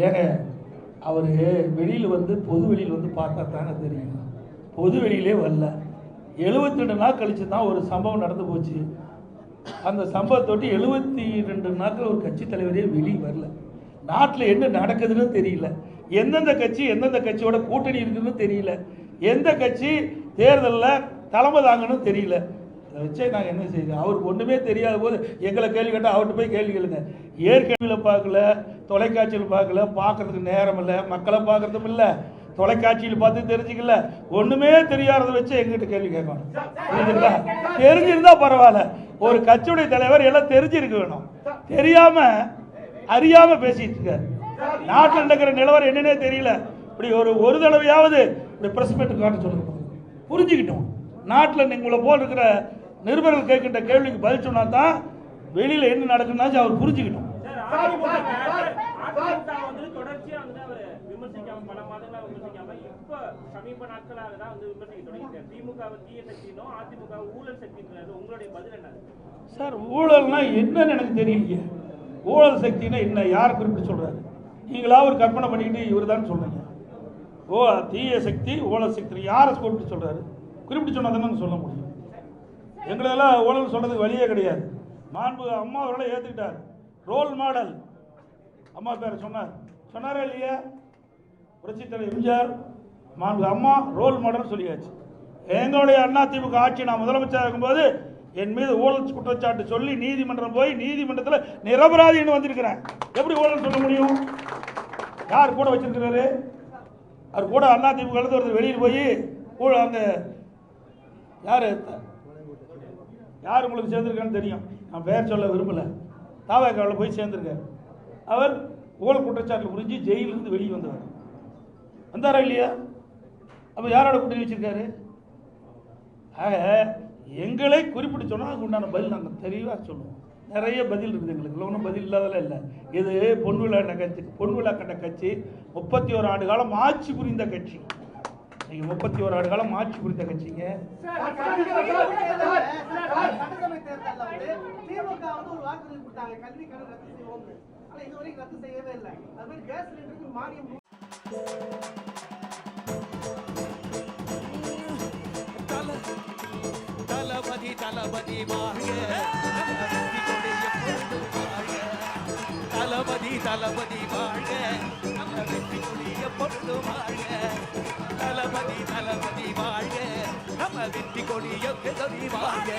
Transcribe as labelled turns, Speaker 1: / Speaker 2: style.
Speaker 1: ஏங்க அவர் வெளியில் வந்து பொது வெளியில் வந்து பார்த்தா தானே தெரியும். பொது வெளியிலே வரல. 72 நாள் கழிச்சு தான் ஒரு சம்பவம் நடந்து போச்சு. அந்த சம்பவத்தொட்டி 72 நாட்கள் ஒரு கட்சி தலைவரே வெளியே வரல. நாட்டில் என்ன நடக்குதுன்னு தெரியல. எந்தெந்த கட்சி எந்தெந்த கட்சியோட கூட்டணி இருக்குன்னு தெரியல. எந்த கட்சி தேர்தலில் தலைமை தாங்கன்னு தெரியல. அதை வச்சே நாங்கள் என்ன செய்யுங்க? அவருக்கு ஒன்றுமே தெரியாத போது எங்களை கேள்வி கேட்டால் அவர்கிட்ட போய் கேள்வி கேளுங்க. ஏற்கனவே பார்க்கல, தொலைக்காட்சியில் பார்க்கல, பார்க்கறதுக்கு நேரம் இல்லை, மக்களை பார்க்கறதும் இல்லை, தொலைக்காட்சியில் பார்த்து தெரிஞ்சுக்கல, ஒன்றுமே தெரியாததை வச்சு எங்கிட்ட கேள்வி கேட்கணும். புரியுதுங்களா? தெரிஞ்சிருந்தா பரவாயில்ல. ஒரு கட்சியுடைய தலைவர் எல்லாம் தெரிஞ்சிருக்க வேணும். தெரியாம அறியாம பேசிட்டு இருக்காரு. நாட்டில் நடக்கிற நிலவரம் என்னன்னே தெரியல. இப்படி ஒரு தடவையாவது இப்படி பிரஸ் மீட் காட்ட சொல்லுங்க, புரிஞ்சுக்கிட்டோம். நாட்டில் உங்களை போல் இருக்கிற நிருபர்கள் கேட்கின்ற கேள்விக்கு பதில் சொன்னா தான் வெளியில என்ன நடக்குதுன்னு அவர் புரிஞ்சுக்கிட்டோம். சார் ஊழல்னா என்னன்னு எனக்கு தெரியலையே. ஊழல் சக்தினா என்ன? யார் குறிப்பிட்டு சொல்றாரு? நீங்களா ஒரு கற்பனை பண்ணிக்கிட்டு இவர் தான் சொல்றீங்க. தீய சக்தி ஊழல் சக்தி யாரை குறிப்பிட்டு சொல்றாரு? குறிப்பிட்டு சொன்னா தானே சொல்ல முடியும். எங்களெல்லாம் ஊழல் சொல்றதுக்கு வழியே கிடையாது. மாண்பு அம்மா அவர்களை ஏற்றுக்கிட்டார். ரோல் மாடல் அம்மா பேர் சொன்னாரா இல்லையா? புரட்சித் தலைவர் எம்ஜிஆர், மாண்பு அம்மா ரோல் மாடல் சொல்லியாச்சு. எங்களுடைய அதிமுக ஆட்சி நான் முதலமைச்சராக இருக்கும்போது என் மீது ஊழல் குற்றச்சாட்டு சொல்லி நீதிமன்றம் போய் நீதிமன்றத்தில் நிரபராதின்னு வந்திருக்கிறேன். எப்படி ஊழல் சொல்ல முடியும்? யார் கூட வச்சிருக்கிறாரு? அவர் கூட அதிமுக ஒருத்தர் வெளியில் போய் அந்த யார் உங்களுக்கு சேர்ந்திருக்கான்னு தெரியும். நான் பெயர் சொல்ல விரும்பல. தாவேக்காவில் போய் சேர்ந்திருக்காரு. அவர் ஊழல் குற்றச்சாட்டு புரிஞ்சு ஜெயிலிருந்து வெளியே வந்தவர். வந்தாரா இல்லையா? அப்போ யாரோட கூட்டணி வச்சிருக்காரு? ஆக எங்களை குறிப்பிட்டு சொன்னால் அதுக்கு உண்டான பதில் நாங்கள் தெளிவாக சொல்லுவோம். நிறைய பதில் இருக்குது எங்களுக்கு. ஒன்றும் பதில் இல்லாதெல்லாம் இல்லை. இது பொன்விழா கண்ட கட்சி 31 ஆண்டு காலம் ஆட்சி புரிந்த கட்சி. நீங்க 31 ஆண்டு காலம் ஆட்சி புரிந்த கட்சிங்க.
Speaker 2: தளபதி தளபதி வாழ்க, தளபதி தளபதி வாழ்க, வெற்றி கொடிய பொருள் வாழ்க. தளபதி தளபதி வாழ்க, நம்ம வெற்றி கொடிய வாழ்க.